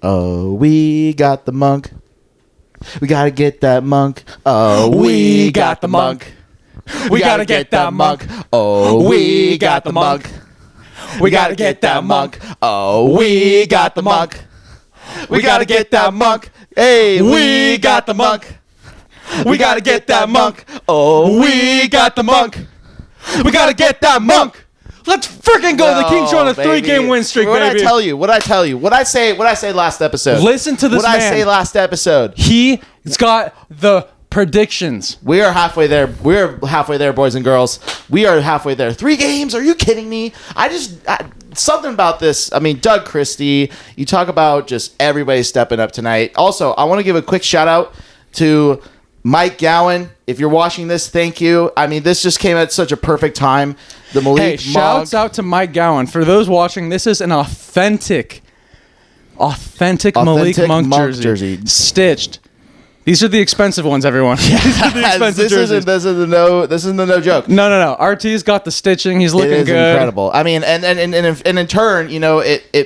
Oh, we got the monk. We gotta get that monk. Oh, we got the monk. We gotta get that monk. Oh, we got the monk. We gotta get that monk. Oh, we got the monk. We gotta get that monk. Hey, we got the monk. We gotta get that monk. Oh, we got the monk. We gotta get that monk. Let's freaking go. The Kings are on a 3-game win streak, baby. What I tell you? What I say last episode? Listen to this man. What I say last episode? He's got the predictions. We are halfway there. We're halfway there, boys and girls. We are halfway there. 3 games? Are you kidding me? Something about this. I mean, Doug Christie. You talk about just everybody stepping up tonight. Also, I want to give a quick shout out to Mike Gowan. If you're watching this, thank you. I mean, this just came at such a perfect time. The Malik Monk. Shouts out to Mike Gowan. For those watching, this is an authentic Malik Monk jersey. Stitched. These are the expensive ones, everyone. These are the expensive jerseys. This isn't the no joke. No. RT's got the stitching. He's looking good. Incredible. I mean, and in turn, you know,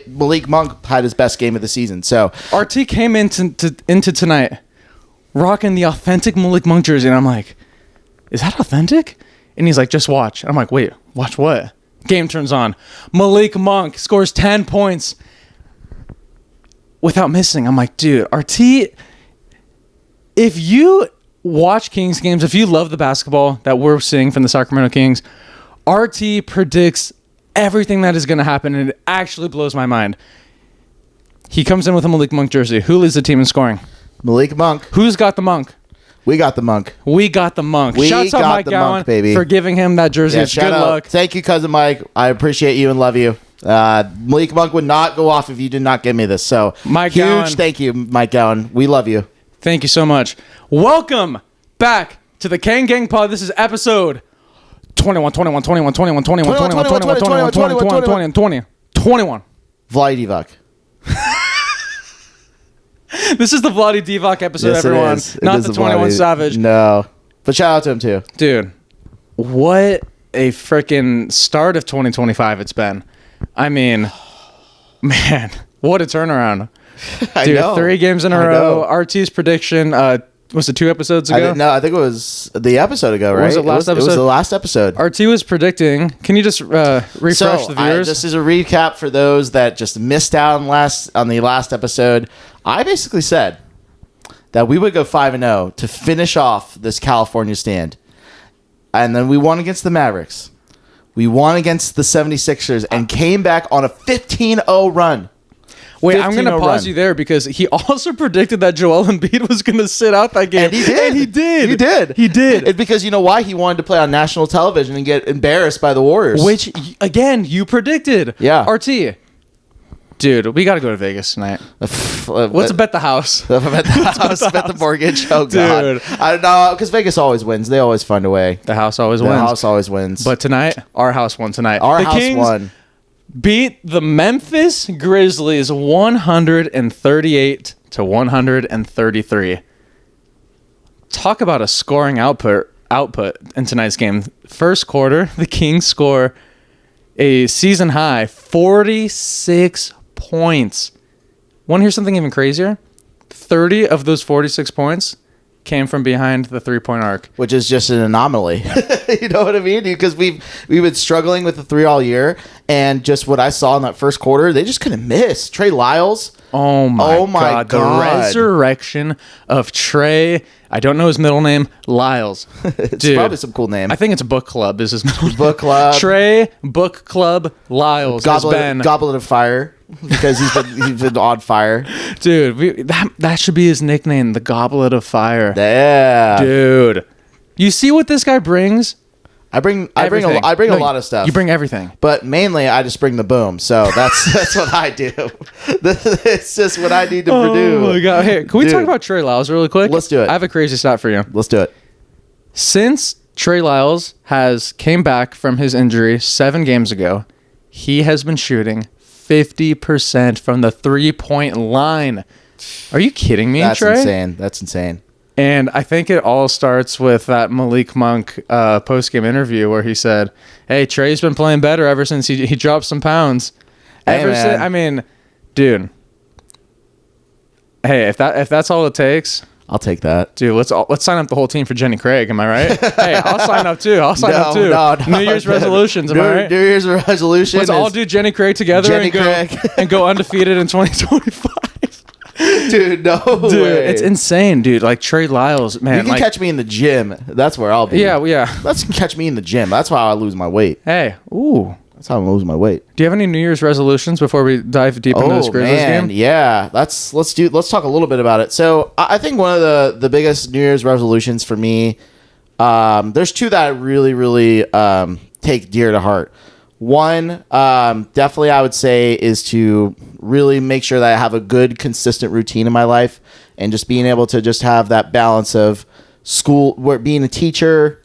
Malik Monk had his best game of the season. So RT came into tonight rocking the authentic Malik Monk jersey, and I'm like, is that authentic? And he's like, just watch. I'm like, wait, watch what? Game turns on. Malik Monk scores 10 points without missing. I'm like, dude, RT, if you watch Kings games, if you love the basketball that we're seeing from the Sacramento Kings, RT predicts everything that is going to happen, and it actually blows my mind. He comes in with a Malik Monk jersey. Who leads the team in scoring? Malik Monk. Who's got the monk? We got the monk. We got the monk. We Shouts out got Mike the Gowan monk, baby. for giving him that jersey. Yeah, It's good luck. Thank you, cousin Mike. I appreciate you and love you. Malik Monk would not go off if you did not give me this. So Mike Gowan. thank you, Mike Gowan. We love you. Thank you so much. Welcome back to the Kang Gang Pod. This is episode 21. Vladi Divac. This is the Vladi Divac episode, Yes, everyone. it is. Not It is the 21 Vladi. Savage. No. But shout out to him, too. Dude, what a freaking start of 2025 it's been. I mean, man, what a turnaround. Dude, 3 games in a row. RT's prediction, was it 2 episodes ago? I think it was the episode ago, right? Was it last episode? It was the last episode. RT was predicting. Can you just refresh the viewers? This is a recap for those that just missed out on the last episode. I basically said that we would go 5-0 to finish off this California stand. And then we won against the Mavericks. We won against the 76ers and came back on a 15-0 run. Wait, I'm going to pause you there because he also predicted that Joel Embiid was going to sit out that game. And he did. He did. It's because you know why? He wanted to play on national television and get embarrassed by the Warriors. Which, again, you predicted. Yeah. RT. Dude, we got to go to Vegas tonight. Let's bet the house. Bet the mortgage. Oh, God. Dude. I don't know, because Vegas always wins. They always find a way. The house always wins. But tonight, our house won tonight. The Kings won. Beat the Memphis Grizzlies 138 to 133. Talk about a scoring output in tonight's game. First quarter, the Kings score a season high 46 points. Want to hear something even crazier? 30 of those 46 points came from behind the 3-point arc, which is just an anomaly. You know what I mean? Because we've been struggling with the 3 all year, and just what I saw in that first quarter, they just couldn't miss. Trey Lyles. Oh my God. The resurrection of Trey. I don't know his middle name. Lyles. It's probably some cool name. I think it's Book Club is his middle name. Book Club. Trey Book Club Lyles. Goblet of Fire. Because he's been on fire. Dude, that should be his nickname, the Goblet of Fire. Yeah. Dude. You see what this guy brings? I bring a lot of stuff. You bring everything. But mainly I just bring the boom. So that's what I do. It's just what I need to produce. Oh my God. Hey, can we talk about Trey Lyles really quick? Let's do it. I have a crazy stat for you. Let's do it. Since Trey Lyles came back from his injury 7 games ago, he has been shooting 50% from the 3-point line. Are you kidding me, Trey? That's insane. And I think it all starts with that Malik Monk post-game interview where he said, hey, Trey's been playing better ever since he dropped some pounds. I mean, dude, Hey, if that's all it takes, I'll take that. dude. Let's sign up the whole team for Jenny Craig. Am I right? Hey, I'll sign up too. No, New Year's resolutions. Am I right? New Year's resolution. Let's all do Jenny Craig together and go undefeated in 2025. Dude, no Dude, way. it's insane, dude. Like Trey Lyles, man. You can catch me in the gym. That's where I'll be. Yeah. Let's catch me in the gym. That's how I lose my weight. Hey, ooh. That's how I lose my weight. Do you have any New Year's resolutions before we dive deep into this Grizzlies game? Yeah. Let's talk a little bit about it. So I think one of the biggest New Year's resolutions for me, there's two that I really, really take dear to heart. One, definitely I would say, is to really make sure that I have a good, consistent routine in my life, and just being able to just have that balance of school, being a teacher,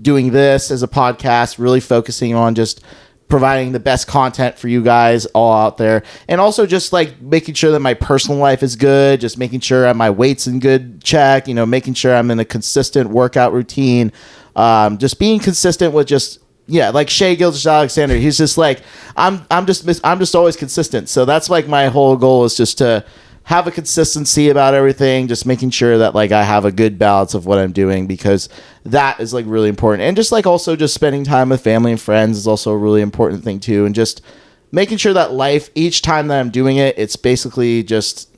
doing this as a podcast, really focusing on just providing the best content for you guys all out there, and also just like making sure that my personal life is good, just making sure my weight's in good check, making sure I'm in a consistent workout routine, just being consistent with just. Yeah, like Shai Gilgeous-Alexander, he's just like I'm just always consistent. So that's like my whole goal is just to have a consistency about everything, just making sure that like I have a good balance of what I'm doing, because that is like really important. And just like also just spending time with family and friends is also a really important thing too. And just making sure that life, each time that I'm doing it, it's basically just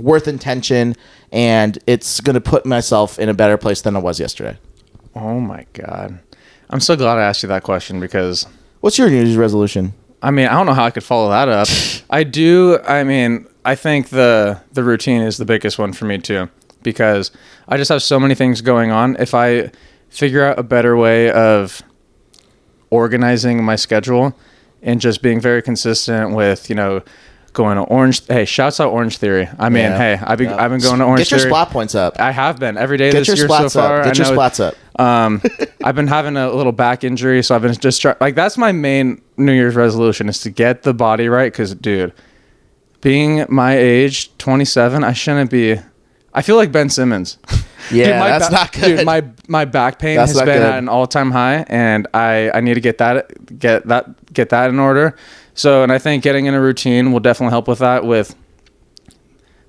worth intention, and it's going to put myself in a better place than I was yesterday. Oh my God. I'm so glad I asked you that question, because... What's your New Year's resolution? I mean, I don't know how I could follow that up. I think the routine is the biggest one for me too, because I just have so many things going on. If I figure out a better way of organizing my schedule and just being very consistent with, going to Orange. Hey, shouts out Orange Theory. I mean, hey, I've been going to Orange Theory. Get your splat points up. I have been every day this year so far. Get your splats up. I've been having a little back injury, so I've been just that's my main New Year's resolution, is to get the body right. Because, dude, being my age, 27, I shouldn't be. I feel like Ben Simmons. Yeah, dude, that's not good. Dude, my back pain has been at an all-time high, and I need to get that in order. So, and I think getting in a routine will definitely help with that, with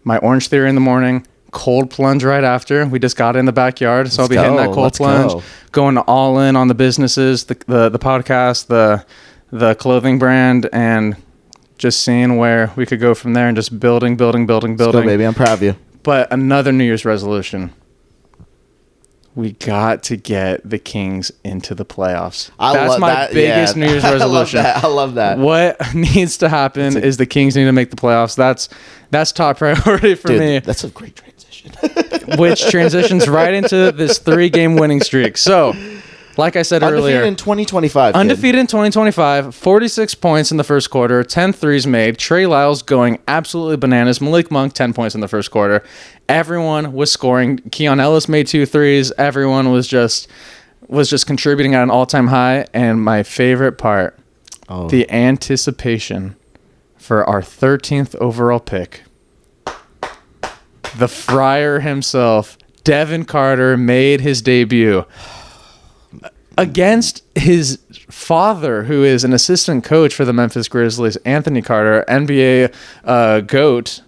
my Orange Theory in the morning, cold plunge right after. We just got in the backyard, so I'll be hitting that cold plunge, going all in on the businesses, the podcast, the clothing brand, and just seeing where we could go from there, and just building. Let's go, baby. I'm proud of you. But another New Year's resolution. We got to get the Kings into the playoffs. That's my biggest New Year's resolution. I love that. What needs to happen is the Kings need to make the playoffs. That's top priority for me. That's a great transition. Which transitions right into this 3-game winning streak. So, like I said earlier, undefeated in 2025. Undefeated in 2025, 46 points in the first quarter, 10 threes made. Trey Lyles going absolutely bananas. Malik Monk, 10 points in the first quarter. Everyone was scoring. Keon Ellis made 2 threes. Everyone was just contributing at an all-time high. And my favorite part, the anticipation for our 13th overall pick. The Friar himself, Devin Carter, made his debut against his father, who is an assistant coach for the Memphis Grizzlies, Anthony Carter, NBA GOAT.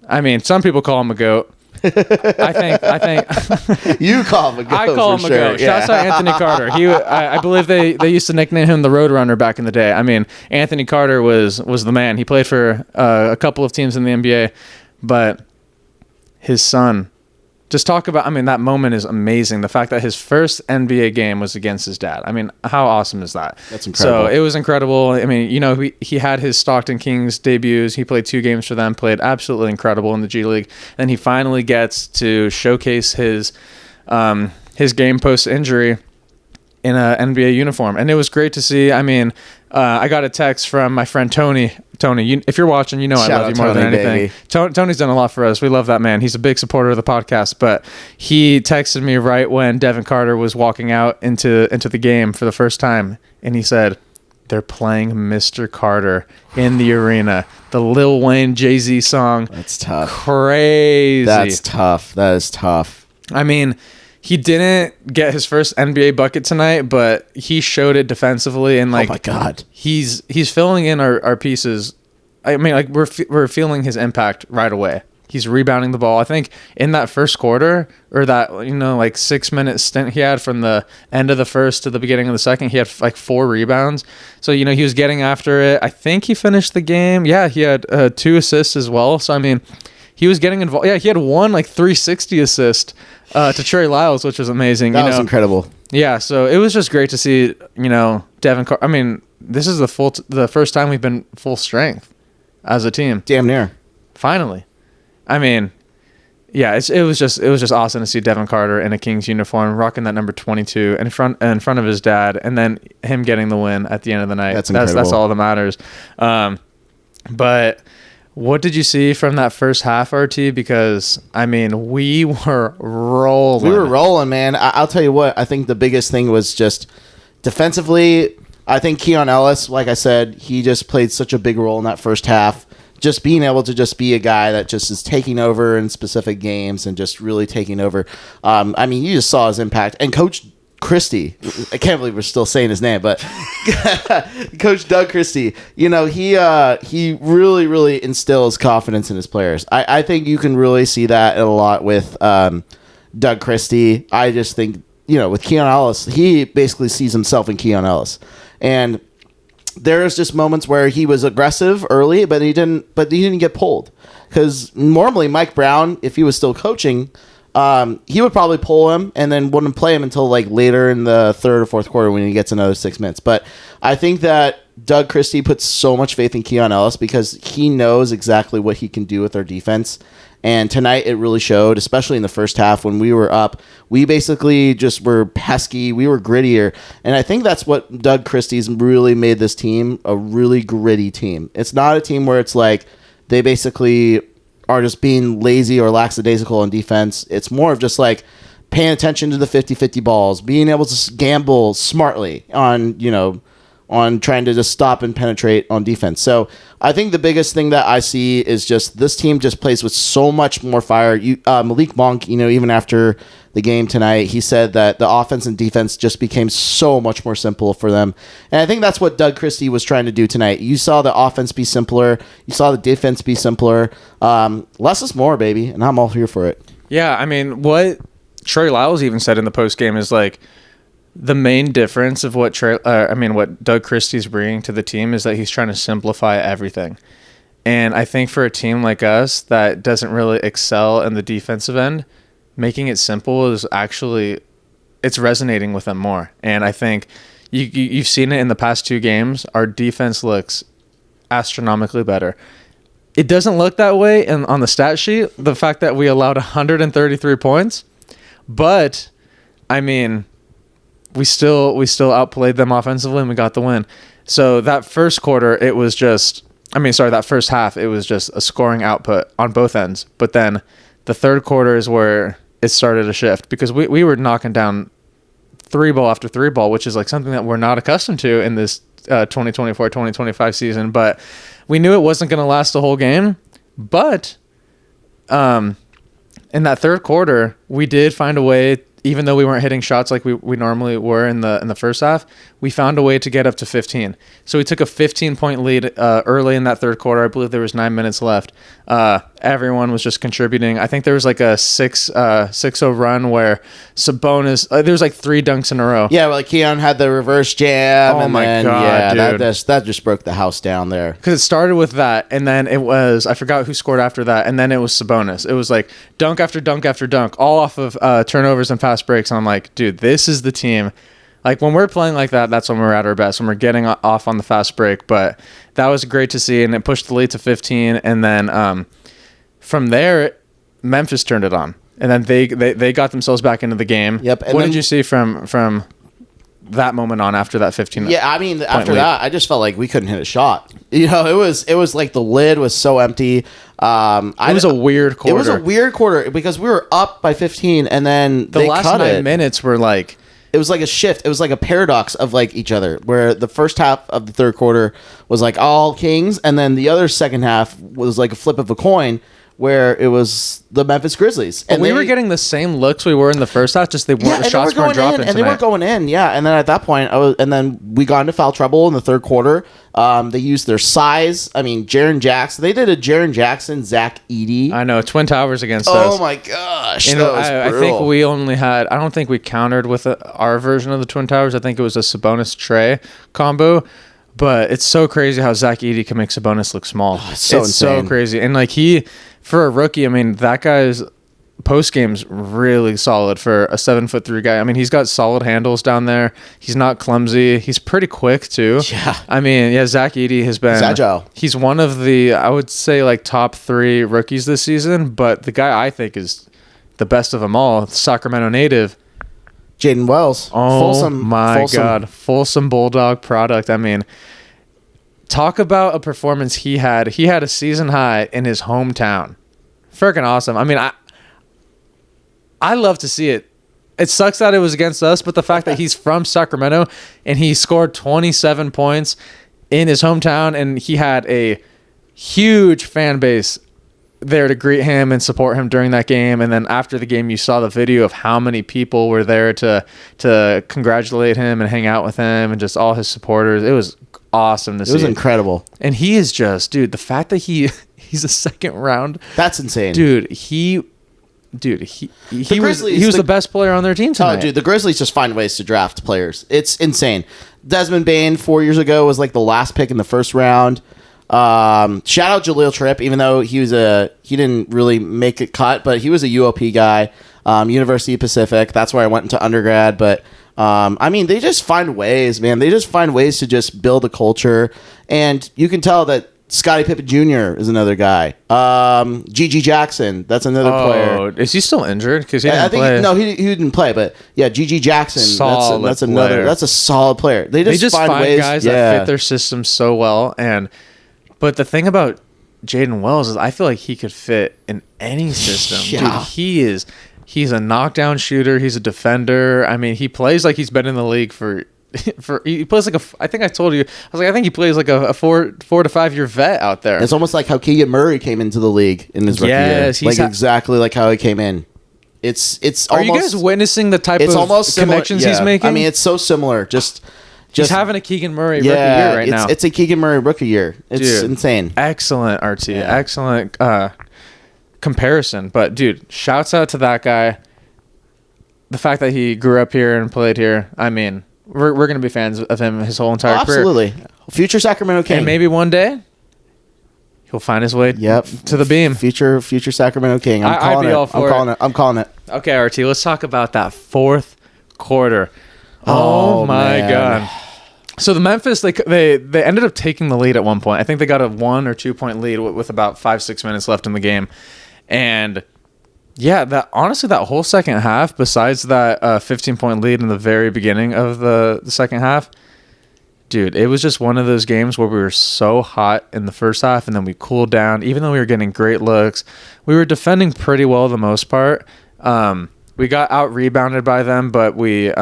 I mean, some people call him a GOAT. I think you call him a GOAT. I call him a GOAT. Yeah. Shouts out Anthony Carter. I believe they used to nickname him the Roadrunner back in the day. I mean, Anthony Carter was the man. He played for a couple of teams in the NBA, but his son. Just talk about, that moment is amazing. The fact that his first NBA game was against his dad. I mean, how awesome is that? That's incredible. So it was incredible. I mean, he had his Stockton Kings debuts. He played 2 games for them, played absolutely incredible in the G League. Then he finally gets to showcase his game post-injury in an NBA uniform. And it was great to see. I mean, I got a text from my friend Tony. Tony, if you're watching, I love you more than anything. Tony's done a lot for us. We love that man. He's a big supporter of the podcast. But he texted me right when Devin Carter was walking out into the game for the first time. And he said, they're playing Mr. Carter in the arena. The Lil Wayne Jay-Z song. That's tough. Crazy. That's tough. That is tough. I mean, he didn't get his first NBA bucket tonight, but he showed it defensively, and oh my God, he's filling in our pieces. I mean, we're feeling his impact right away. He's rebounding the ball. I think in that first quarter, or that, 6-minute stint he had from the end of the first to the beginning of the second, he had like 4 rebounds. So, he was getting after it. I think he finished the game. Yeah, he had 2 assists as well. So, I mean, he was getting involved. Yeah, he had one 360 assist to Trey Lyles, which was amazing. That was incredible. Yeah, so it was just great to see, Devin Carter. I mean, this is the first time we've been full strength as a team. Damn near. Finally. I mean, yeah, it was just awesome to see Devin Carter in a Kings uniform, rocking that number 22 in front of his dad, and then him getting the win at the end of the night. That's incredible. That's all that matters. But what did you see from that first half, RT? Because I mean, we were rolling. We were rolling, man. I'll tell you what. I think the biggest thing was just defensively. I think Keon Ellis, like I said, he just played such a big role in that first half. Just being able to just be a guy that just is taking over in specific games and just really taking over. I mean, you just saw his impact. And Coach Christie, I can't believe we're still saying his name, but Coach Doug Christie, he really, really instills confidence in his players. I think you can really see that a lot with Doug Christie. I just think, with Keon Ellis, he basically sees himself in Keon Ellis. And there's just moments where he was aggressive early, but he didn't get pulled. Because normally Mike Brown, if he was still coaching, he would probably pull him and then wouldn't play him until later in the third or fourth quarter when he gets another 6 minutes. But I think that Doug Christie puts so much faith in Keon Ellis because he knows exactly what he can do with our defense. And tonight it really showed, especially in the first half when we were up. We basically just were pesky. We were grittier. And I think that's what Doug Christie's really made this team a really gritty team. It's not a team where it's like they basically are just being lazy or lackadaisical on defense. It's more of just paying attention to the 50-50 balls, being able to gamble smartly on trying to just stop and penetrate on defense. So I think the biggest thing that I see is just this team just plays with so much more fire. Malik Monk, even after the game tonight, he said that the offense and defense just became so much more simple for them. And I think that's what Doug Christie was trying to do tonight. You saw the offense be simpler. You saw the defense be simpler. Less is more, baby, and I'm all here for it. Yeah, I mean, what Trey Lyles even said in the postgame is the main difference of what Doug Christie's bringing to the team is that he's trying to simplify everything. And I think for a team like us that doesn't really excel in the defensive end, making it simple is actually, it's resonating with them more. And I think you've seen it in the past 2 games. Our defense looks astronomically better. It doesn't look that way on the stat sheet, the fact that we allowed 133 points. But, I mean, we still outplayed them offensively and we got the win. So that first quarter, that first half, it was just a scoring output on both ends. But then the third quarter is where it started to shift because we were knocking down 3-ball after 3-ball, which is something that we're not accustomed to in this 2024-2025 season. But we knew it wasn't going to last the whole game. But in that third quarter, we did find a way. Even though we weren't hitting shots like we normally were in the first half, we found a way to get up to 15. So we took a 15-point lead early in that third quarter. I believe there was 9 minutes left. Everyone was just contributing. I think there was a 6-0 run where Sabonis, there was 3 dunks in a row. Yeah, Keon had the reverse jam. Oh my God, dude. That just broke the house down there. Because it started with that, and then it was, I forgot who scored after that, and then it was Sabonis. It was dunk after dunk after dunk, all off of turnovers and fast breaks. And I'm like, dude, this is the team. When we're playing like that, that's when we're at our best, when we're getting off on the fast break. But that was great to see, and it pushed the lead to 15. And then from there, Memphis turned it on. And then they got themselves back into the game. Yep. And what did you see from that moment on after that 15? Yeah, I mean, after that, I just felt like we couldn't hit a shot. It was like the lid was so empty. It was a weird quarter. It was a weird quarter because we were up by 15, and then the last 9 minutes were it was like a shift. It was like a paradox of each other, where the first half of the third quarter was all Kings, and then the other second half was like a flip of a coin, where it was the Memphis Grizzlies. And we were getting the same looks we were in the first half, just the shots weren't dropping tonight. And they weren't going in, yeah. And then at that point, then we got into foul trouble in the third quarter. They used their size. I mean, Jaren Jackson. They did a Jaren Jackson, Zach Edey. I know, Twin Towers against us. Oh my gosh, and I think we only had. I don't think we countered with our version of the Twin Towers. I think it was a Sabonis Trey combo. But it's so crazy how Zach Edey can make Sabonis look small. Oh, it's insane. So crazy. And like for a rookie, I mean, that guy's post game's really solid for a 7'3" guy. I mean, he's got solid handles down there. He's not clumsy. He's pretty quick too. Yeah. I mean, yeah, Zach Edey has been. He's agile. He's one of the, I would say, like top 3 rookies this season. But the guy I think is the best of them all, Sacramento native, Jaden Wells. Oh my God. Folsom Bulldog product. I mean, talk about a performance he had. He had a season high in his hometown. Freaking awesome. I mean, I love to see it. It sucks that it was against us, but the fact that he's from Sacramento and he scored 27 points in his hometown and he had a huge fan base there to greet him and support him during that game. And then after the game, you saw the video of how many people were there to congratulate him and hang out with him and just all his supporters. It was awesome to see. It was incredible. And he is just, dude, the fact that he's a second round. That's insane. Dude, he was the best player on their team tonight. Oh, dude, the Grizzlies just find ways to draft players. It's insane. Desmond Bane 4 years ago was like the last pick in the first round. Shout out Jaleel Tripp, even though he didn't really make it cut, but he was a UOP guy, University of Pacific. That's where I went into undergrad. But I mean, they just find ways, man. They just find ways to just build a culture, and you can tell that Scottie Pippen Jr. is another guy. G.G. Jackson, that's another player. Is he still injured? Because he didn't play. No, he didn't play. But yeah, G.G. Jackson, that's another. That's a solid player. They just find ways, guys that fit their system so well. But the thing about Jaden Wells is I feel like he could fit in any system. Yeah. Dude, he's a knockdown shooter. He's a defender. I mean, he plays like he's been in the league for he plays like I think I told you, I think he plays like a 4 to 5 year vet out there. It's almost like how Keegan Murray came into the league in his rookie year. Like exactly like how he came in. It's Are almost, you guys witnessing the type of connections he's making? I mean, it's so similar. He's having a Keegan Murray rookie year right now. It's a Keegan Murray rookie year. It's insane. Excellent, RT. Yeah. Excellent comparison. But, dude, shouts out to that guy. The fact that he grew up here and played here, I mean, we're going to be fans of him his whole entire career. Absolutely. Future Sacramento King. And maybe one day he'll find his way to the beam. Future Sacramento King. I'm calling it. Okay, RT, let's talk about that fourth quarter. Oh my God. So the Memphis, they ended up taking the lead at one point. I think they got a 1 or 2 point lead with about 5-6 minutes left in the game. And yeah, that whole second half, besides that 15-point lead in the very beginning of the second half, dude, it was just one of those games where we were so hot in the first half and then we cooled down. Even though we were getting great looks, we were defending pretty well the most part. We got out-rebounded by them, but we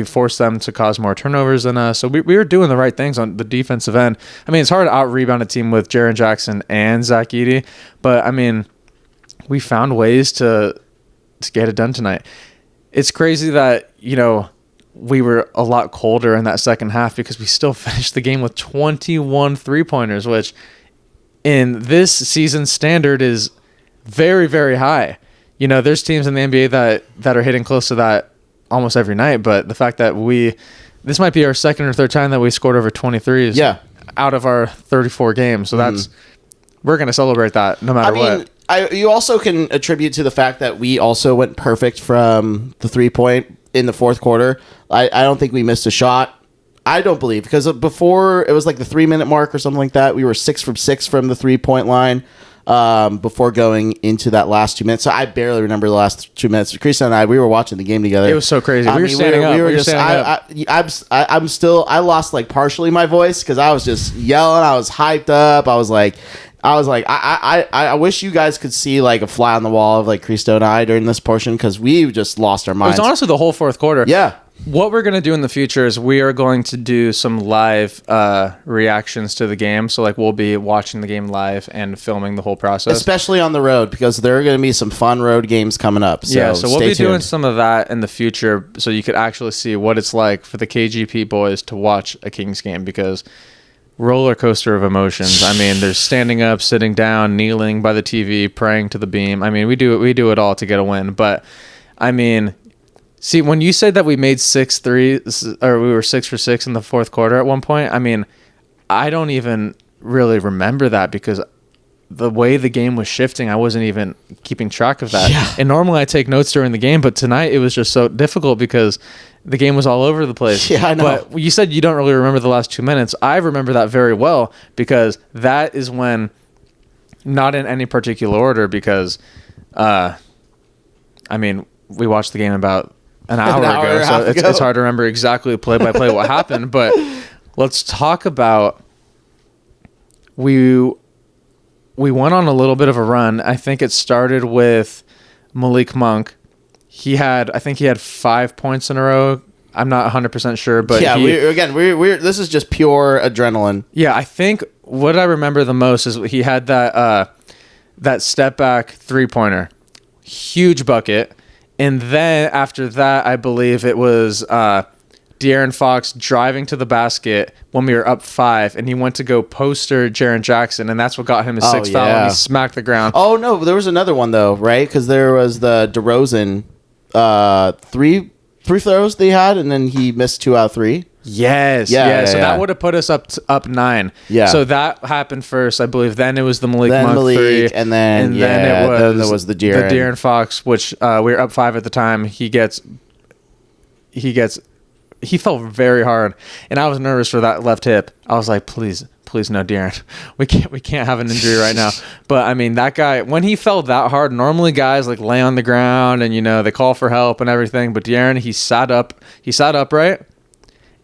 forced them to cause more turnovers than us. So we were doing the right things on the defensive end. I mean, it's hard to out-rebound a team with Jaren Jackson and Zach Edey, but I mean, we found ways to get it done tonight. It's crazy that, we were a lot colder in that second half because we still finished the game with 21 3-pointers, which in this season's standard is very, very high. There's teams in the NBA that are hitting close to that almost every night, but the fact that this might be our second or third time that we scored over 23s out of our 34 games. So we're going to celebrate that no matter what. You also can attribute to the fact that we also went perfect from the 3-point in the fourth quarter. I don't think we missed a shot. I don't believe, because before it was like the 3-minute mark or something like that. We were 6 from 6 from the 3-point line. Before going into that last 2 minutes. So I barely remember the last 2 minutes. Christian and I, we were watching the game together. It was so crazy. We were standing up. I lost like partially my voice because I was just yelling. I was hyped up. I was like, I wish you guys could see like a fly on the wall of like Christo and I during this portion because we just lost our minds. It was honestly the whole fourth quarter. Yeah. What we're going to do in the future is we are going to do some live reactions to the game. So, like, we'll be watching the game live and filming the whole process. Especially on the road, because there are going to be some fun road games coming up. So so we'll be doing some of that in the future so you could actually see what it's like for the KGP boys to watch a Kings game, because roller coaster of emotions. I mean, there's standing up, sitting down, kneeling by the TV, praying to the beam. I mean, we do it all to get a win. But, I mean... See, when you said that we made 6 threes, or we were 6 for 6 in the fourth quarter at one point, I mean, I don't even really remember that, because the way the game was shifting, I wasn't even keeping track of that. Yeah. And normally I take notes during the game, but tonight it was just so difficult because the game was all over the place. Yeah, I know. But you said you don't really remember the last 2 minutes. I remember that very well, because that is when, not in any particular order, because, I mean, we watched the game about an hour ago, so it's hard to remember exactly play by play what happened. But let's talk about we went on a little bit of a run. I think it started with Malik Monk. I think he had 5 points in a row. I'm not 100% sure, but yeah, we're this is just pure adrenaline. Yeah, I think what I remember the most is he had that step back 3-pointer, huge bucket. And then after that, I believe it was De'Aaron Fox driving to the basket when we were up 5, and he went to go poster Jaren Jackson, and that's what got him his 6th foul, and he smacked the ground. Oh, no, there was another one, though, right? Because there was the DeRozan three throws they had, and then he missed 2 out of 3. Yes. So that would have put us up 9. Yeah. So that happened first, I believe. Then it was the Malik Monk 3, and then there was the De'Aaron Fox, which we were up 5 at the time. He fell very hard, and I was nervous for that left hip. I was like, please no, De'Aaron, we can't have an injury right now. But I mean, that guy, when he fell that hard, normally guys like lay on the ground and they call for help and everything. But De'Aaron, he sat upright.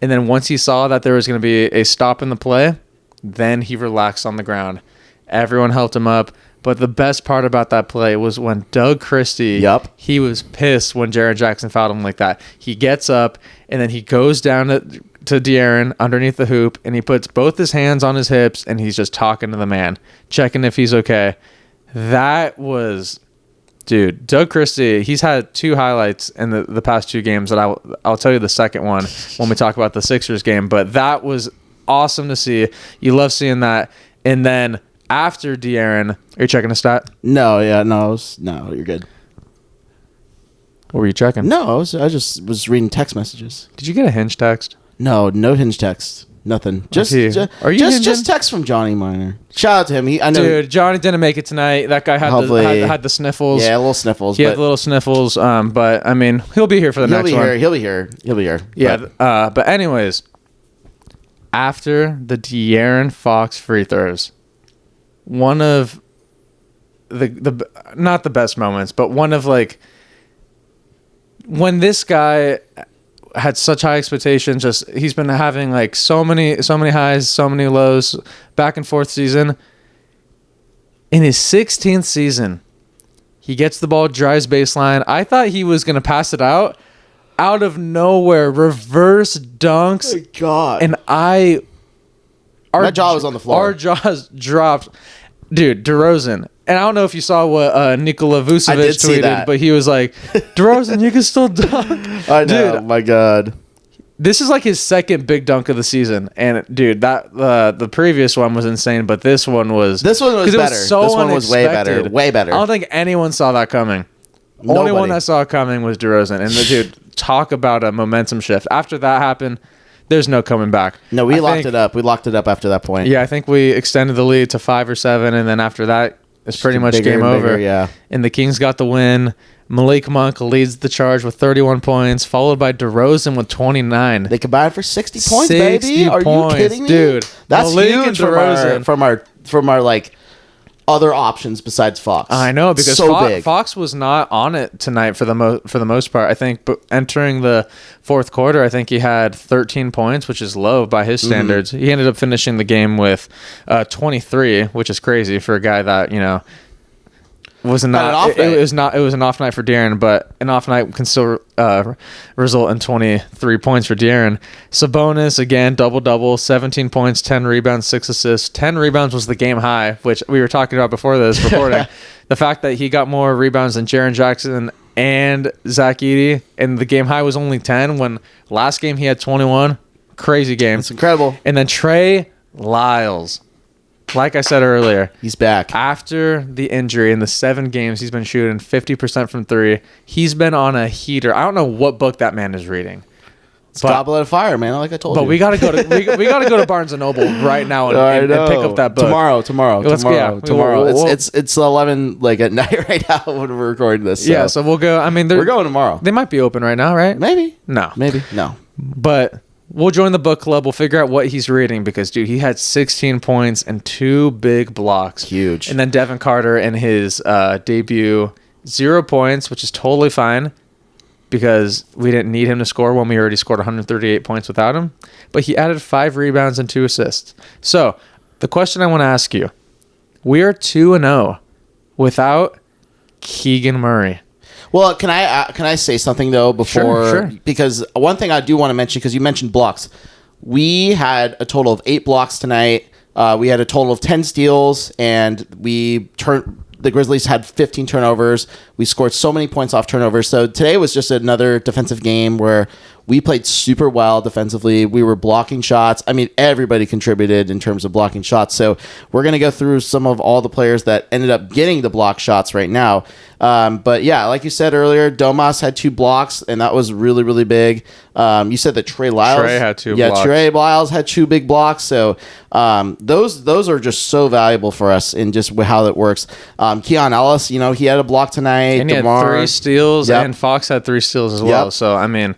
And then once he saw that there was going to be a stop in the play, then he relaxed on the ground. Everyone helped him up. But the best part about that play was when Doug Christie, he was pissed when Jaren Jackson fouled him like that. He gets up, and then he goes down to De'Aaron underneath the hoop, and he puts both his hands on his hips, and he's just talking to the man, checking if he's okay. That was... Dude, Doug Christie, he's had 2 highlights in the past 2 games that I'll tell you the second one when we talk about the Sixers game, but that was awesome to see. You love seeing that. And then after De'Aaron, are you checking a stat? No, you're good. What were you checking? No, I just was reading text messages. Did you get a Hinge text? No Hinge text. Nothing. Just text from Johnny Minor. Shout out to him. I know. Dude, Johnny didn't make it tonight. That guy had the sniffles. Yeah, little sniffles. He had little sniffles. But I mean, he'll be here for the next one. He'll be here. Yeah. But anyways, after the De'Aaron Fox free throws, one of the not the best moments, but one of like when this guy had such high expectations. Just he's been having like so many highs, so many lows, back and forth season. In his 16th season, he gets the ball, drives baseline. I thought he was gonna pass it out of nowhere, reverse dunks. Oh my God! And that jaw was on the floor. Our jaws dropped, dude. DeRozan. And I don't know if you saw what Nikola Vucevic tweeted, but he was like, DeRozan, you can still dunk. I know. Dude, my God. This is like his second big dunk of the season. And, dude, that the previous one was insane, but this one was better. This one was way better. Way better. I don't think anyone saw that coming. Nobody. Only one that saw it coming was DeRozan. And, dude, talk about a momentum shift. After that happened, there's no coming back. No, we locked it up. We locked it up after that point. Yeah, I think we extended the lead to 5 or 7, and then after that, it's pretty much game over. Yeah. And the Kings got the win. Malik Monk leads the charge with 31 points, followed by DeRozan with 29. They combined for 60 points, baby. Are you kidding me? Dude, that's Malik huge from our like other options besides Fox. I know, because big. Fox was not on it tonight for the most part. I think entering the fourth quarter, I think he had 13 points, which is low by his standards. He ended up finishing the game with 23, which is crazy for a guy that, was not. an off It night. was not. It was an off night for De'Aaron, but an off night can still result in 23 points for De'Aaron. Sabonis again, double, 17 points, 10 rebounds, 6 assists. 10 rebounds was the game high, which we were talking about before this recording. The fact that he got more rebounds than Jaren Jackson and Zach Edey, and the game high was only 10. When last game he had 21. Crazy game. It's incredible. And then Trey Lyles. Like I said earlier, He's back. after the injury in the 7 games, he's been shooting 50% from 3. He's been on a heater. I don't know what book that man is reading. It's Goblet of Fire, man. Like I told you. But we gotta go to we gotta go to Barnes and Noble right now and pick up that book tomorrow. We'll- It's 11 like at night right now when we're recording this. So. Yeah, so we'll go. I mean, we're going tomorrow. They might be open right now, right? Maybe. No, No. but we'll join the book club. We'll figure out what he's reading because, dude, he had 16 points and 2 big blocks. Huge. And then Devin Carter in his debut, 0 points, which is totally fine because we didn't need him to score when we already scored 138 points without him. But he added 5 rebounds and 2 assists. So the question I want to ask you, we are 2-0 without Keegan Murray. Well, can I say something though before? Sure. Because one thing I do want to mention, because you mentioned blocks, we had a total of 8 blocks tonight. We had a total of 10 steals, and the Grizzlies had 15 turnovers. We scored so many points off turnovers. So today was just another defensive game where we played super well defensively. We were blocking shots. I mean, everybody contributed in terms of blocking shots. So we're going to go through some of all the players that ended up getting the block shots right now. But yeah, like you said earlier, Domas had 2 blocks, and that was really, really big. You said that Trey Lyles had 2 blocks. Yeah, Trey Lyles had 2 big blocks. So those are just so valuable for us in just how that works. Keon Ellis, he had a block tonight. And he had 3 steals, and Fox had 3 steals as well. So, I mean,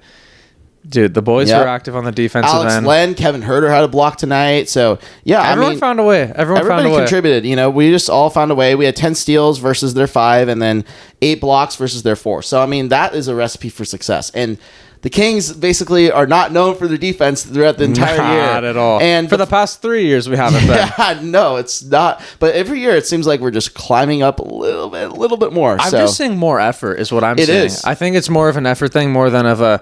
dude, the boys were active on the defensive Alex end. Len, Kevin Herter had a block tonight. So, yeah, Everyone found a way. Everybody contributed. We just all found a way. We had 10 steals versus their 5, and then 8 blocks versus their 4. So, I mean, that is a recipe for success. And the Kings basically are not known for their defense throughout the entire year. Not at all. And for the past 3 years, we haven't been. Yeah, no, it's not. But every year, it seems like we're just climbing up a little bit more. I'm just seeing more effort is what I'm seeing. It is. I think it's more of an effort thing more than of a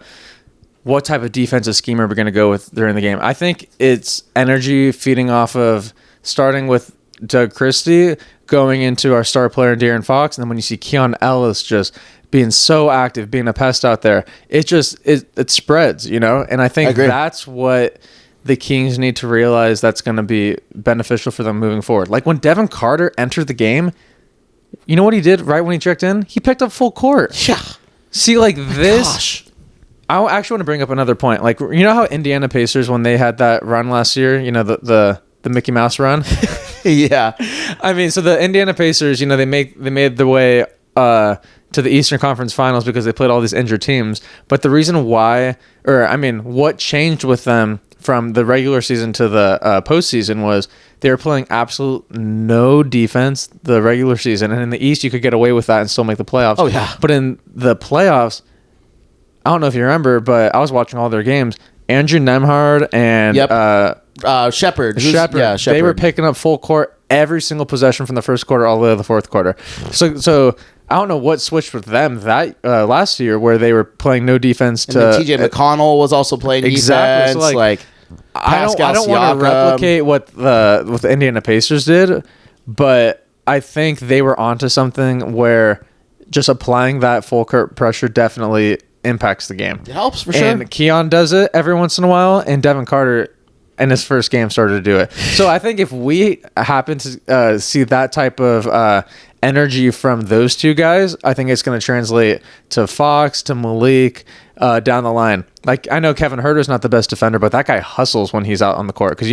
what type of defensive scheme are we going to go with during the game. I think it's energy feeding off of starting with Doug Christie, going into our star player De'Aaron Fox, and then when you see Keon Ellis just being so active, being a pest out there, it spreads, And I think that's what the Kings need to realize that's going to be beneficial for them moving forward. Like when Devin Carter entered the game, you know what he did right when he checked in? He picked up full court. Yeah. See, like this. Gosh. I actually want to bring up another point. Like, you know how Indiana Pacers, when they had that run last year, the Mickey Mouse run? Yeah. I mean, so the Indiana Pacers, they made their way to the Eastern Conference Finals because they played all these injured teams. But the reason why, what changed with them from the regular season to the postseason was they were playing absolute no defense the regular season. And in the East, you could get away with that and still make the playoffs. Oh, yeah. But in the playoffs, I don't know if you remember, but I was watching all their games. Andrew Nemhard and Shepard. Shepard. They were picking up full court every single possession from the first quarter all the way to the fourth quarter. So I don't know what switched with them that last year where they were playing no defense. And TJ McConnell was also playing exactly. defense. So I don't want to replicate what the Indiana Pacers did, but I think they were onto something where just applying that full court pressure definitely impacts the game. It helps for sure. And Keon does it every once in a while, and Devin Carter in his first game started to do it. So I think if we happen to see that type of energy from those two guys, I think it's going to translate to Fox, to Malik, down the line. Like, I know Kevin Herter's not the best defender, but that guy hustles when he's out on the court because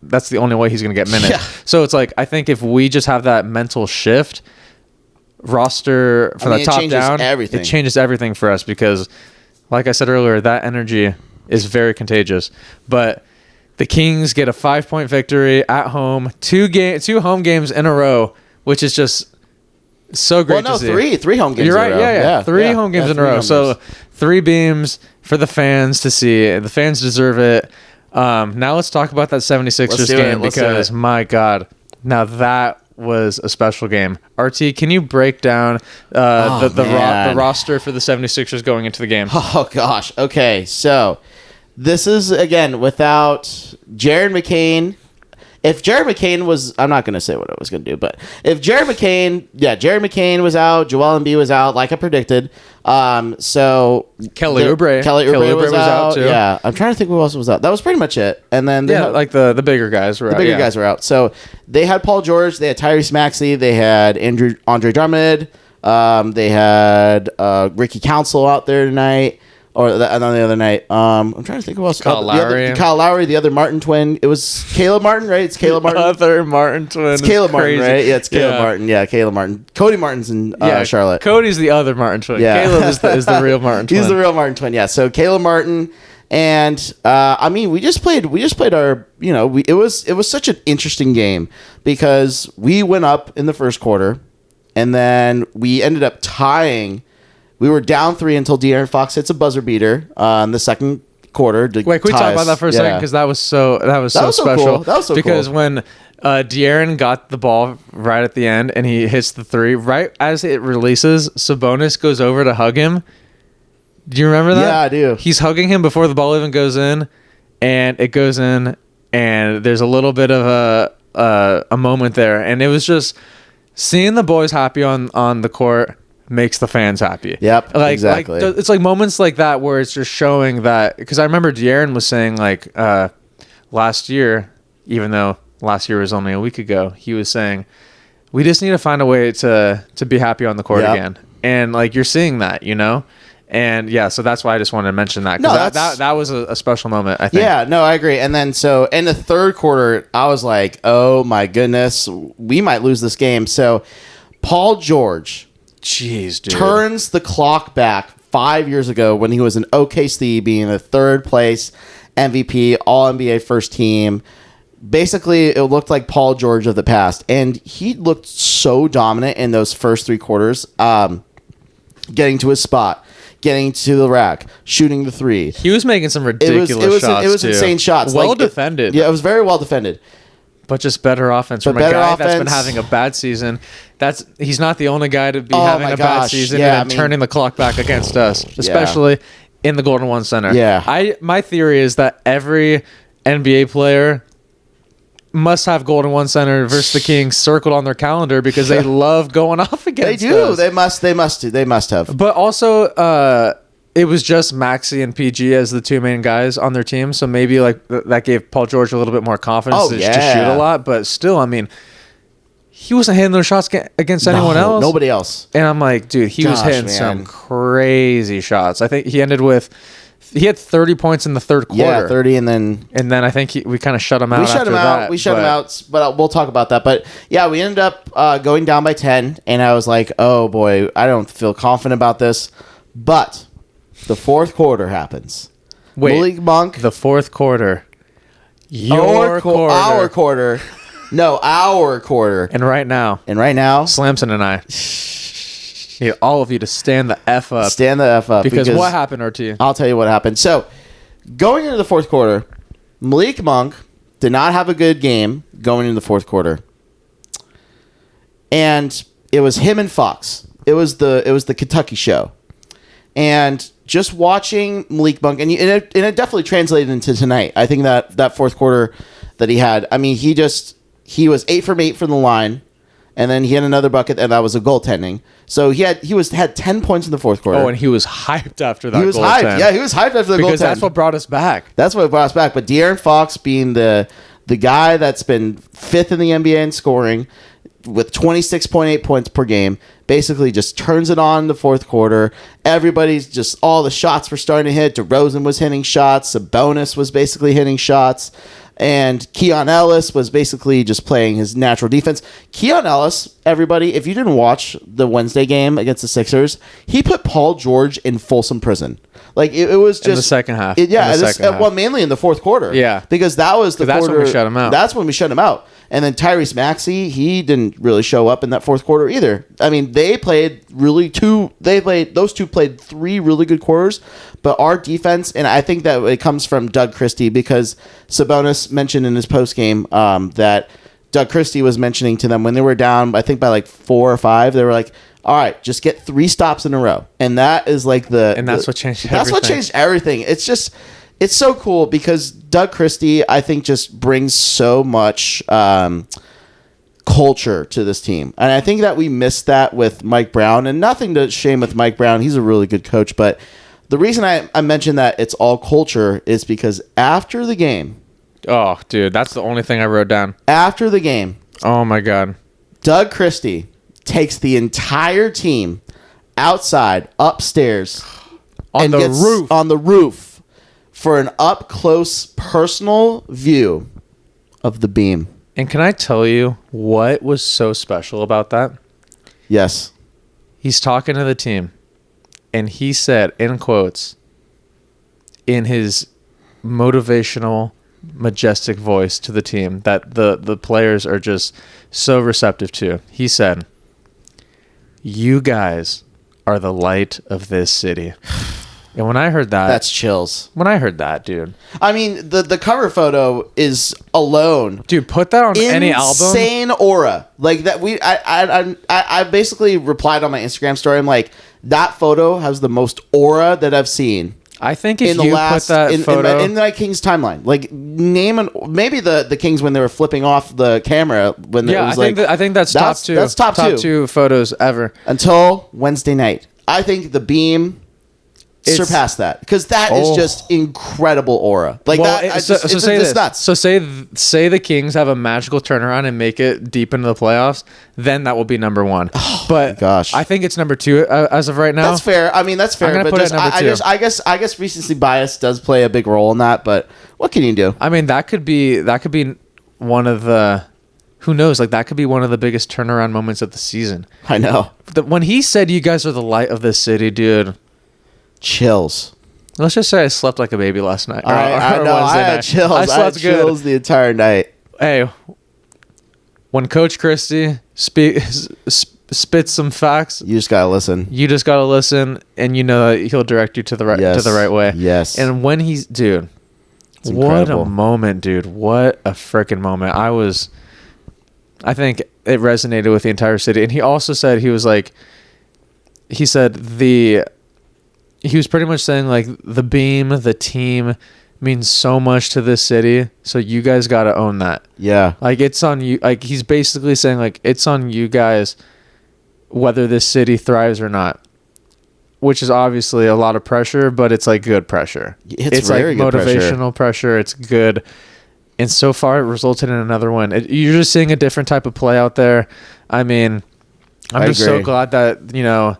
that's the only way he's going to get minutes. Yeah. So it's like, I think if we just have that mental shift, roster from the top down, it changes everything for us because, like I said earlier, that energy is very contagious. But the Kings get a 5-point victory at home, two home games in a row, which is just so great to see. Three home games. You're right. In a row. Yeah. Three home games in a row. So 3 beams for the fans to see. The fans deserve it. Now let's talk about that 76ers game because my God, now that was a special game. RT, can you break down the roster for the 76ers going into the game? Oh, gosh. Okay, so this is, again, without Jared McCain. If Jared McCain was... I'm not going to say what I was going to do, but if Jared McCain was out, Joel Embiid was out, like I predicted. So Kelly Oubre was out too. Yeah, I'm trying to think who else was out. That was pretty much it. And then the bigger guys were out. The bigger guys were out. So they had Paul George, they had Tyrese Maxey, they had Andre Drummond, they had Ricky Council out there tonight. Or the other night. I'm trying to think who else. Kyle Lowry. Kyle Lowry, the other Martin twin. It was Caleb Martin, right? It's Caleb Martin. Other Martin twin. It's Caleb Martin, right? Yeah, it's Caleb Martin. Yeah, Caleb Martin. Cody Martin's in Charlotte. Cody's the other Martin twin. Yeah. Caleb is the real Martin twin. He's the real Martin twin, yeah. So Caleb Martin. And we just played our, it was such an interesting game because we went up in the first quarter and then we ended up tying. We were down 3 until De'Aaron Fox hits a buzzer beater in the second quarter. Wait, can we talk about that for a second? Because that was so special. Cool. That was so because cool. When De'Aaron got the ball right at the end and he hits the 3, right as it releases, Sabonis goes over to hug him. Do you remember that? Yeah, I do. He's hugging him before the ball even goes in, and it goes in, and there's a little bit of a moment there, and it was just seeing the boys happy on the court makes the fans happy. Yep, exactly. It's like moments like that where it's just showing that, because I remember De'Aaron was saying last year, even though last year was only a week ago, he was saying we just need to find a way to be happy on the court again, and you're seeing that, And yeah, so that's why I just wanted to mention that. That was a special moment, I think. Yeah, no, I agree. And then so in the third quarter, I was like, oh my goodness, we might lose this game. So Paul George turns the clock back 5 years ago when he was in OKC being the third place MVP, All-NBA first team. Basically, it looked like Paul George of the past. And he looked so dominant in those first 3 quarters, getting to his spot, getting to the rack, shooting the 3. He was making some ridiculous shots. It was insane shots. Well defended. Yeah, it was very well defended. But just better offense from a guy that's been having a bad season. He's not the only guy to be having a bad season and turning the clock back against us, especially in the Golden One Center. Yeah. My theory is that every NBA player must have Golden One Center versus the Kings circled on their calendar because they love going off against us. They must have. But also, it was just Maxey and PG as the 2 main guys on their team, so maybe that gave Paul George a little bit more confidence to shoot a lot. But still, I mean, he wasn't hitting those shots against anyone else. Nobody else. And I'm like, dude, he was hitting some crazy shots. I think he ended with. He had 30 points in the third quarter. Yeah, 30, and then I think we kind of shut him out. We shut him out, but we'll talk about that. But yeah, we ended up going down by 10, and I was like, oh boy, I don't feel confident about this. But the fourth quarter happens. Wait, Malik Monk. The fourth quarter. Our quarter. No, our quarter. And right now. Slamson and I. Need all of you to stand the F up. Stand the F up. Because what happened, RT? I'll tell you what happened. So, going into the fourth quarter, Malik Monk did not have a good game going into the fourth quarter. And it was him and Fox. It was the Kentucky show. And just watching Malik Monk, and it definitely translated into tonight. I think that fourth quarter that he had, I mean, he was 8 from 8 from the line. And then he had another bucket, and that was a goaltending. So he had 10 points in the fourth quarter. Oh, and he was hyped after that. He was hyped. Yeah, he was hyped after the goaltending. Because that's what brought us back. That's what brought us back. But De'Aaron Fox being the guy that's been 5th in the NBA in scoring with 26.8 points per game, basically just turns it on in the fourth quarter. Everybody's just, all the shots were starting to hit. DeRozan was hitting shots. Sabonis was basically hitting shots. And Keon Ellis was basically just playing his natural defense. Keon Ellis, everybody, if you didn't watch the Wednesday game against the Sixers, he put Paul George in Folsom Prison. It was just... In the second half. Well, mainly in the fourth quarter. Yeah. Because that was the quarter... That's when we shut him out. That's when we shut him out. And then Tyrese Maxey, he didn't really show up in that fourth quarter either. I mean, those two played 3 really good quarters, but our defense, and I think that it comes from Doug Christie, because Sabonis mentioned in his postgame that Doug Christie was mentioning to them when they were down, I think by like 4 or 5, they were like, all right, just get 3 stops in a row. And that is like that's what changed everything. That's what changed everything. It's so cool because Doug Christie, I think, just brings so much culture to this team. And I think that we missed that with Mike Brown. And nothing to shame with Mike Brown. He's a really good coach. But the reason I mentioned that it's all culture is because after the game. Oh, dude, that's the only thing I wrote down. After the game. Oh, my God. Doug Christie takes the entire team outside, upstairs. On the roof for an up-close personal view of the beam. And can I tell you what was so special about that? Yes. He's talking to the team, and he said, in quotes, in his motivational, majestic voice to the team that the players are just so receptive to. He said, "You guys are the light of this city." And when I heard that, that's chills. When I heard that, dude, I mean, the cover photo is alone, dude. Put that on any album. Insane aura like that. I basically replied on my Instagram story. I'm like, that photo has the most aura that I've seen. I think if you put that photo in the Kings timeline, like maybe the Kings when they were flipping off the camera when it was I think that's top two. That's top two photos ever until Wednesday night. I think the beam surpassed that because that is just incredible aura. Like nuts. So say the Kings have a magical turnaround and make it deep into the playoffs, then that will be number 1. Oh, but gosh, I think it's number 2 as of right now. That's fair. I mean, that's fair. I'm gonna put it at number 2. I guess recency bias does play a big role in that. But what can you do? I mean, that could be one of the. Who knows? Like that could be one of the biggest turnaround moments of the season. I know. When he said, "You guys are the light of this city," dude. Chills. Let's just say I slept like a baby last night. I know. I had chills. I had chills the entire night. Hey, when Coach Christie spits some facts, you just gotta listen. And you know that he'll direct you to the right way. Yes. And when he's dude, it's what incredible. a moment, dude! What a freaking moment! I think it resonated with the entire city. And he also said he was pretty much saying like the beam, the team means so much to this city. So you guys got to own that. Yeah. Like it's on you. Like he's basically saying like it's on you guys whether this city thrives or not, which is obviously a lot of pressure, but it's like good pressure. It's like very good motivational pressure. It's good. And so far it resulted in another one. You're just seeing a different type of play out there. I mean, I'm just so glad that, you know,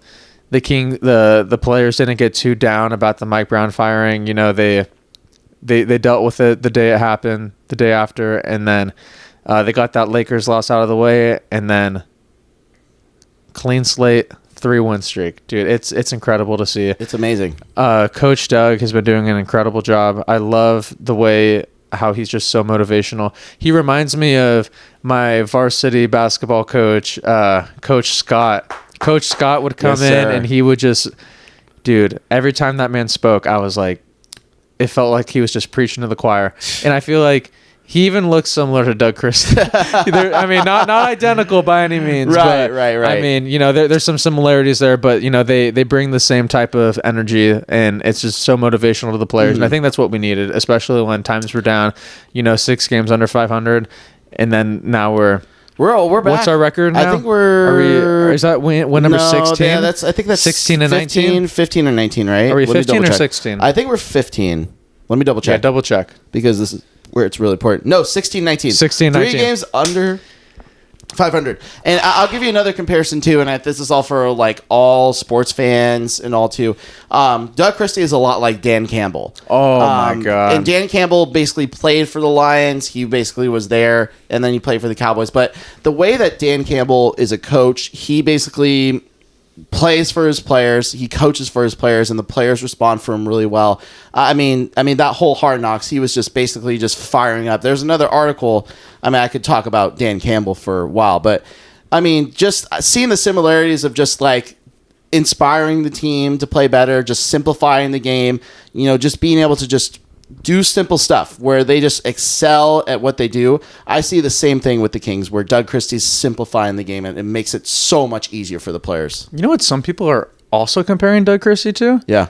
the players didn't get too down about the Mike Brown firing. You know, they dealt with it the day it happened, the day after, and then they got that Lakers loss out of the way, and then clean slate, 3-win streak. Dude, it's incredible to see. It's amazing. Coach Doug has been doing an incredible job. I love the way how he's just so motivational. He reminds me of my varsity basketball coach, Coach Scott. Coach Scott would come in and he would just, dude, every time that man spoke, I was like, it felt like he was just preaching to the choir. And I feel like he even looks similar to Doug Christie. I mean, not identical by any means. Right. I mean, you know, there's some similarities there, but, you know, they bring the same type of energy, and it's just so motivational to the players. And I think that's what we needed, especially when times were down, you know, 6 games under 500. And then now we're back. What's our record now? I think is that win number 16? Yeah, I think that's 16 and 19? 15 or 19, right? Are we 15 or 16? I think we're 15. Let me double check. Yeah, double check. Because this is where it's really important. No, 16-19. 16-19. 3 games under 500. And I'll give you another comparison too, and this is all for like all sports fans and all too. Doug Christie is a lot like Dan Campbell. Oh my God. And Dan Campbell basically played for the Lions. He basically was there, and then he played for the Cowboys. But the way that Dan Campbell is a coach, he basically plays for his players, he coaches for his players, and the players respond for him really well. I mean that whole Hard Knocks, he was just basically just firing up. There's another article. I mean, I could talk about Dan Campbell for a while, but I mean, just seeing the similarities of just like inspiring the team to play better, just simplifying the game, you know, just being able to just do simple stuff where they just excel at what they do. I see the same thing with the Kings where Doug Christie's simplifying the game and it makes it so much easier for the players. You know what some people are also comparing Doug Christie to? Yeah.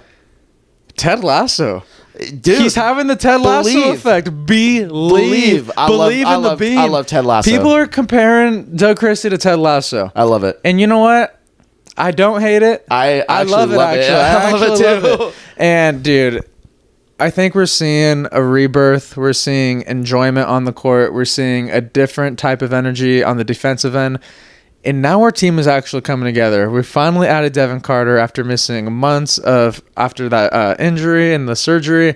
Ted Lasso. Dude, he's having the Ted Lasso effect. Believe. I love Ted Lasso. People are comparing Doug Christie to Ted Lasso. I love it. And you know what? I don't hate it. I love it, actually. I love it too. And, dude, I think we're seeing a rebirth. We're seeing enjoyment on the court. We're seeing a different type of energy on the defensive end. And now our team is actually coming together. We finally added Devin Carter after missing months after that injury and the surgery.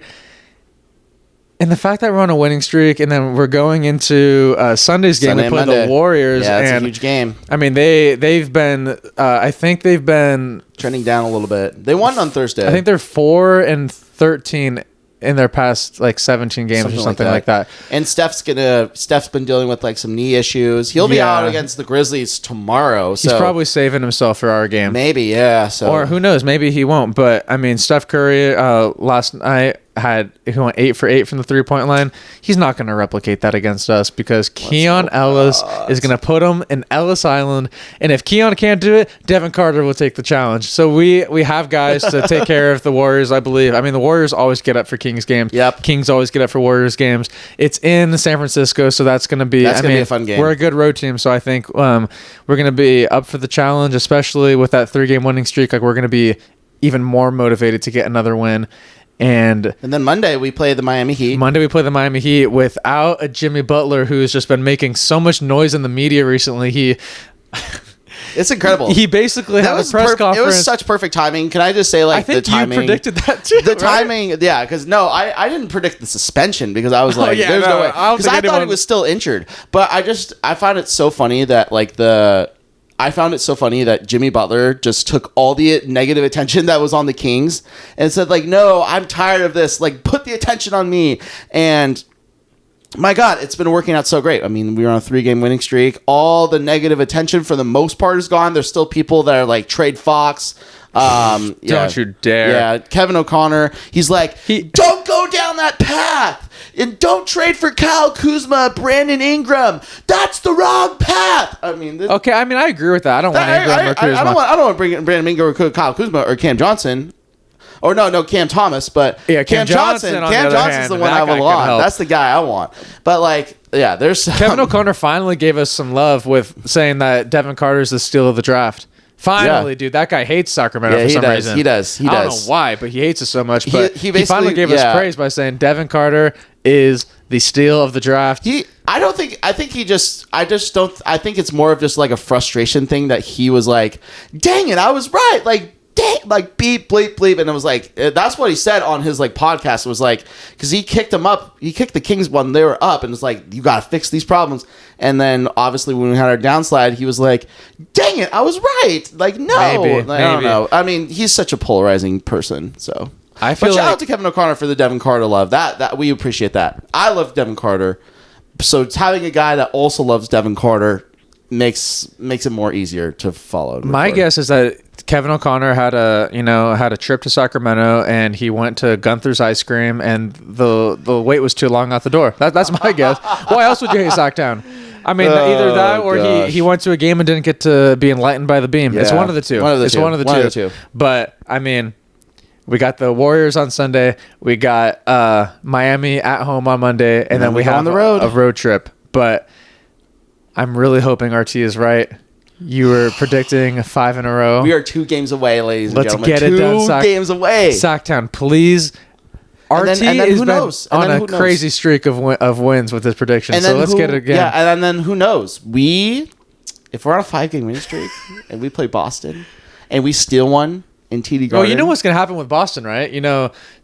And the fact that we're on a winning streak, and then we're going into Sunday's game. We play the Warriors. Yeah, it's a huge game. I mean, they've been. I think they've been trending down a little bit. They won on Thursday. I think they're 4-13 in their past 17 games or something like that. And Steph's been dealing with some knee issues. He'll be out against the Grizzlies tomorrow. So he's probably saving himself for our game. Maybe, yeah. So or who knows? Maybe he won't. But I mean, Steph Curry last night he went 8 for 8 from the 3-point line. He's not going to replicate that against us because Keon Ellis is going to put him in Ellis Island. And if Keon can't do it, Devin Carter will take the challenge. So we have guys to take care of the Warriors, I believe. I mean, the Warriors always get up for Kings games. Yep. Kings always get up for Warriors games. It's in San Francisco, so that's going to be a fun game. We're a good road team, so I think we're going to be up for the challenge, especially with that 3-game winning streak. We're going to be even more motivated to get another win. And then Monday we play the Miami Heat. Without a Jimmy Butler who's just been making so much noise in the media recently. It's incredible. He basically had a press conference. It was such perfect timing. Can I just say I think the timing? You predicted that too. The timing, yeah, because I didn't predict the suspension because I was there's no way. Because I thought he was still injured. But I find it so funny that I found it so funny that Jimmy Butler just took all the negative attention that was on the Kings and said, no, I'm tired of this. Put the attention on me. And my God, it's been working out so great. I mean, we were on a 3-game winning streak. All the negative attention for the most part is gone. There's still people that are Trade Fox. Don't you dare. Yeah, Kevin O'Connor. He's don't go down that path. And don't trade for Kyle Kuzma, Brandon Ingram. That's the wrong path. I mean, I agree with that. I don't want Ingram or Kuzma. I don't want to bring Brandon Ingram or Kyle Kuzma or Cam Johnson. Or no, Cam Thomas. But Cam Johnson. Cam Johnson's the one I want. That's the guy I want. But there's Kevin O'Connor finally gave us some love with saying that Devin Carter is the steal of the draft. Finally, dude, that guy hates Sacramento for some reason. He does. I don't know why, but he hates it so much. But he finally gave us praise by saying Devin Carter is the steal of the draft. I think it's more of just a frustration thing that he was dang it, I was right. Beep, bleep, bleep. And it was that's what he said on his podcast. It was because he kicked the Kings when they were up and it's you got to fix these problems. And then obviously when we had our downslide, he was dang it, I was right. No, maybe. I don't know. I mean, he's such a polarizing person. So I feel shout out to Kevin O'Connor for the Devin Carter love. That we appreciate that. I love Devin Carter. So having a guy that also loves Devin Carter makes it more easier to follow. My guess is that Kevin O'Connor had a trip to Sacramento and he went to Gunther's Ice Cream and the wait was too long out the door. That's my guess. Why else would you hate Sacktown? I mean, either that or he went to a game and didn't get to be enlightened by the beam. Yeah. It's one of the two. One of the two. But I mean, we got the Warriors on Sunday. We got Miami at home on Monday, and then we have on the road. A road trip. But I'm really hoping RT is right. You were predicting 5 in a row. We are 2 games away, ladies and gentlemen. Let's get it done. 2 games away. Sacktown, please. RT has been on a crazy streak of wins with his predictions. So let's get it again. Yeah, and then who knows? If we're on a 5-game winning streak and we play Boston and we steal one in TD Garden. Well, you know what's going to happen with Boston, right?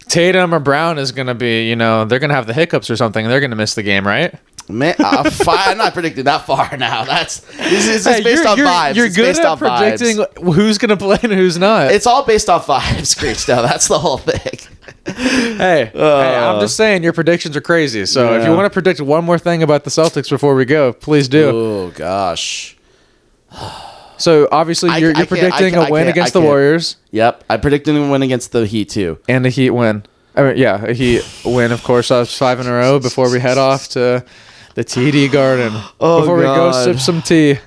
Tatum or Brown is going to be, they're going to have the hiccups or something. And they're going to miss the game, right? Man, I'm not predicting that far now. This is based on vibes. You're good at predicting who's going to play and who's not. It's all based off vibes, Screech. Now that's the whole thing. Hey, I'm just saying your predictions are crazy. So if you want to predict one more thing about the Celtics before we go, please do. Oh gosh. So obviously you're predicting a win against the Warriors. Yep, I'm predicting a win against the Heat too, and the Heat win. I mean, yeah, he win, of course. Us 5 in a row before we head off to the TD Garden. Before we go sip some tea.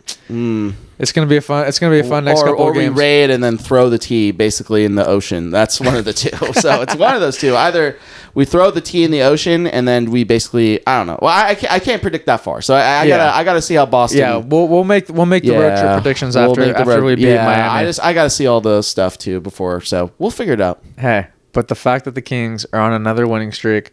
It's gonna be a fun. It's gonna be a fun next couple of games. Or we raid and then throw the tea basically in the ocean. That's one of the two. So it's one of those two. Either we throw the tea in the ocean and then we basically, I don't know. Well, I can't predict that far. So I gotta see how Boston. Yeah, we'll make the road trip predictions after we beat Miami. I gotta see all the stuff too before. So we'll figure it out. Hey, but the fact that the Kings are on another winning streak.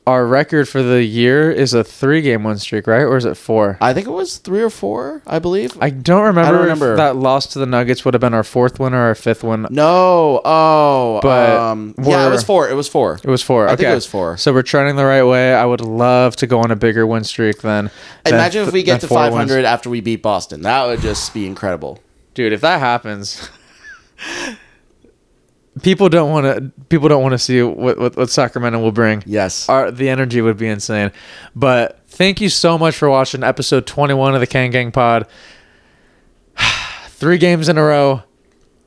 Our record for the year is a 3-game win streak, right? Or is it 4? I think it was 3 or 4, I believe. I don't remember if that loss to the Nuggets would have been our 4th win or our 5th win. No. But yeah, it was 4. It was 4. It was 4. Okay. I think it was 4. So we're trending the right way. I would love to go on a bigger win streak than Imagine if we get to 500 wins. after we beat Boston. That would just be incredible. Dude, if that happens... People don't want to see what Sacramento will bring. Yes. The energy would be insane. But thank you so much for watching episode 21 of the Kang Gang Pod. 3 games in a row.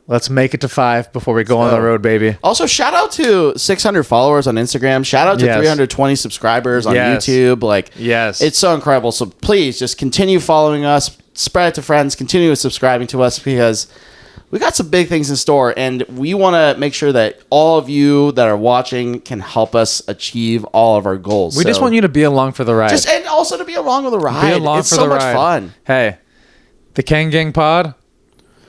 Let's make it to 5 before we go on the road, baby. Also, shout out to 600 followers on Instagram. Shout out to 320 subscribers on YouTube. It's so incredible. So please just continue following us. Spread it to friends. Continue subscribing to us because... we got some big things in store, and we want to make sure that all of you that are watching can help us achieve all of our goals. We just want you to be along for the ride. And also to be along with the ride. It's so much fun. Hey, the Kang Gang Pod,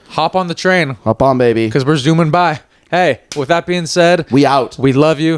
hop on the train. Hop on, baby. Because we're zooming by. Hey, with that being said, we out. We love you.